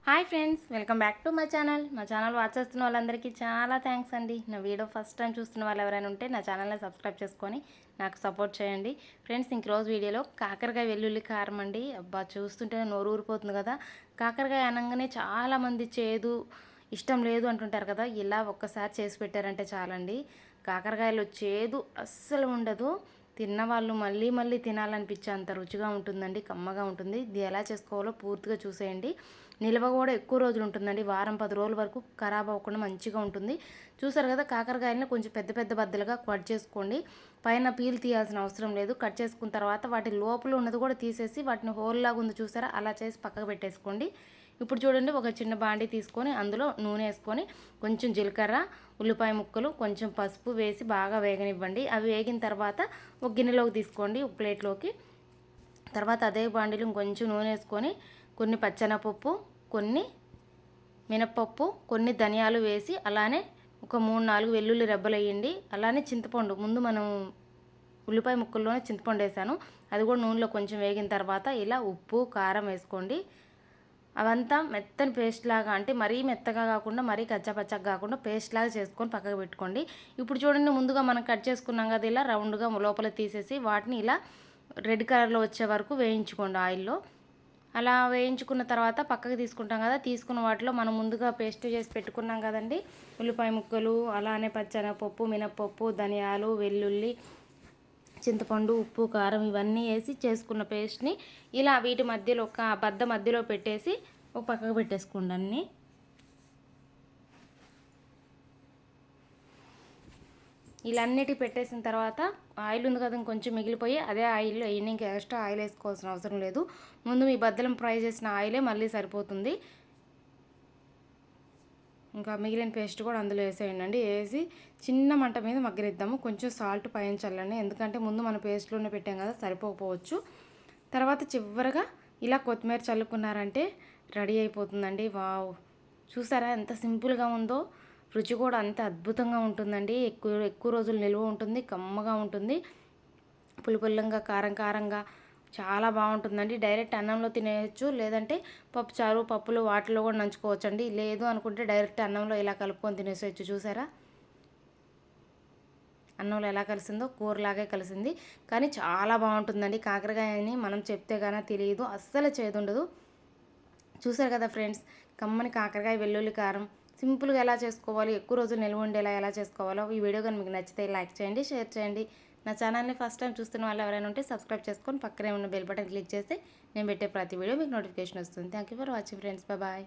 Hi friends, welcome back to my channel. మా channel watch చేస్తున్న వాళ్ళందరికీ చాలా థ్యాంక్స్ అండి. నా వీడియో ఫస్ట్ టైం చూస్తున్న వాళ్ళు ఎవరైనా ఉంటే నా ఛానల్ని సబ్స్క్రైబ్ చేసుకొని నాకు సపోర్ట్ చేయండి. ఫ్రెండ్స్, ఈరోజు వీడియోలో కాకరకాయ వెల్లుల్లి కారం అండి. అబ్బా, చూస్తుంటేనే నోరు ఊరిపోతుంది కదా. కాకరకాయ అనగానే చాలామంది చేదు ఇష్టం లేదు అంటుంటారు కదా. ఇలా ఒక్కసారి చేసి పెట్టారంటే చాలండి. కాకరకాయలో చేదు అస్సలు ఉండదు. తిన్నవాళ్ళు మళ్ళీ మళ్ళీ తినాలనిపించే అంత రుచిగా ఉంటుందండి, కమ్మగా ఉంటుంది. ఇది ఎలా చేసుకోవాలో పూర్తిగా చూసేయండి. నిల్వ కూడా ఎక్కువ రోజులు ఉంటుందండి. వారం 10 రోజుల వరకు ఖరాబ్ అవ్వకుండా మంచిగా ఉంటుంది. చూసారు కదా, కాకరకాయలని కొంచెం పెద్ద పెద్ద బద్దలుగా కట్ చేసుకోండి. పైన పీల్ తీయాల్సిన అవసరం లేదు. కట్ చేసుకున్న తర్వాత వాటి లోపల ఉన్నది కూడా తీసేసి వాటిని హోల్ లాగా ఉంది చూసారా, అలా చేసి పక్కకు పెట్టేసుకోండి. ఇప్పుడు చూడండి, ఒక చిన్న బాండీ తీసుకొని అందులో నూనె వేసుకొని కొంచెం జీలకర్ర, ఉల్లిపాయ ముక్కలు, కొంచెం పసుపు వేసి బాగా వేగనివ్వండి. అవి వేగిన తర్వాత ఒక గిన్నెలోకి తీసుకోండి, ఒక ప్లేట్లోకి. తర్వాత అదే బాండీలో కొంచెం నూనె వేసుకొని కొన్ని పచ్చెనపప్పు, కొన్ని మినప్పప్పు, కొన్ని ధనియాలు వేసి అలానే ఒక 3-4 వెల్లుల్లి రెబ్బలు వేయండి. అలానే చింతపండు, ముందు మనం ఉల్లిపాయ ముక్కల్లోనే చింతపండు వేసాను, అది కూడా నూనెలో కొంచెం వేగిన తర్వాత ఇలా ఉప్పు కారం వేసుకోండి. అవంతా మెత్తని పేస్ట్ లాగా, అంటే మరీ మెత్తగా కాకుండా మరీ కచ్చాపచ్చగా కాకుండా పేస్ట్ లాగా చేసుకొని పక్కకు పెట్టుకోండి. ఇప్పుడు చూడండి, ముందుగా మనం కట్ చేసుకున్నాం కదా, ఇలా రౌండ్గా లోపల తీసేసి వాటిని ఇలా రెడ్ కలర్లో వచ్చే వరకు వేయించుకోండి ఆయిల్లో. అలా వేయించుకున్న తర్వాత పక్కకు తీసుకుంటాం కదా, తీసుకున్న వాటిలో మనం ముందుగా పేస్ట్ చేసి పెట్టుకున్నాం కదండి, ఉల్లిపాయ ముక్కలు, అలానే పచ్చెనపప్పు, మినప్పప్పు, ధనియాలు, వెల్లుల్లి, చింతపండు, ఉప్పు కారం ఇవన్నీ వేసి చేసుకున్న పేస్ట్ని ఇలా వీటి మధ్యలో ఒక బద్ద మధ్యలో పెట్టేసి ఒక పక్కకు పెట్టేసుకోండి అన్నీ. ఇలా అన్నిటి పెట్టేసిన తర్వాత ఆయిల్ ఉంది కదా, కొంచెం మిగిలిపోయి అదే ఆయిల్లో వేయండి. ఇంకా ఎక్స్ట్రా ఆయిల్ వేసుకోవాల్సిన అవసరం లేదు. ముందు మీ బద్దలం ఫ్రై చేసిన ఆయిలే మళ్ళీ సరిపోతుంది. ఇంకా మిగిలిన పేస్ట్ కూడా అందులో వేసేయండి. వేసి చిన్న మంట మీద మగ్గనిద్దాము. కొంచెం సాల్ట్ పైన చల్లండి, ఎందుకంటే ముందు మన పేస్ట్లోనే పెట్టాం కదా, సరిపోకపోవచ్చు. తర్వాత చివరగా ఇలా కొత్తిమీర చల్లుకున్నారంటే రెడీ అయిపోతుందండి. వావ్, చూసారా ఎంత సింపుల్గా ఉందో. రుచి కూడా అంత అద్భుతంగా ఉంటుందండి. ఎక్కువ రోజులు నిల్వ ఉంటుంది, కమ్మగా ఉంటుంది, పులుపుల్లంగా కారం కారంగా చాలా బాగుంటుందండి. డైరెక్ట్ అన్నంలో తినేయచ్చు, లేదంటే పప్పుచారు పప్పులు వాటిలో కూడా నంచుకోవచ్చు అండి. లేదు అనుకుంటే డైరెక్ట్ అన్నంలో ఇలా కలుపుకొని తినేసేయచ్చు. చూసారా, అన్నంలో ఎలా కలిసిందో కూరలాగే కలిసింది, కానీ చాలా బాగుంటుందండి. కాకరకాయని మనం చెప్తే కానీ తెలియదు, అస్సలు చేదుండదు. చూసారు కదా ఫ్రెండ్స్, కమ్మని కాకరకాయ వెల్లుల్లి కారం సింపుల్గా ఎలా చేసుకోవాలి, ఎక్కువ రోజులు నిల్వ ఉండేలా ఎలా చేసుకోవాలో ఈ వీడియో కానీ మీకు నచ్చితే లైక్ చేయండి, షేర్ చేయండి. నా ఛానల్ని ఫస్ట్ టైం చూస్తున్న వాళ్ళు ఎవరైనా ఉంటే సబ్స్క్రైబ్ చేసుకొని పక్కనే ఉన్న బెల్ బటన్ క్లిక్ చేస్తే నేను పెట్టే ప్రతి వీడియో మీకు నోటిఫికేషన్ వస్తుంది. Thank you for watching friends, bye.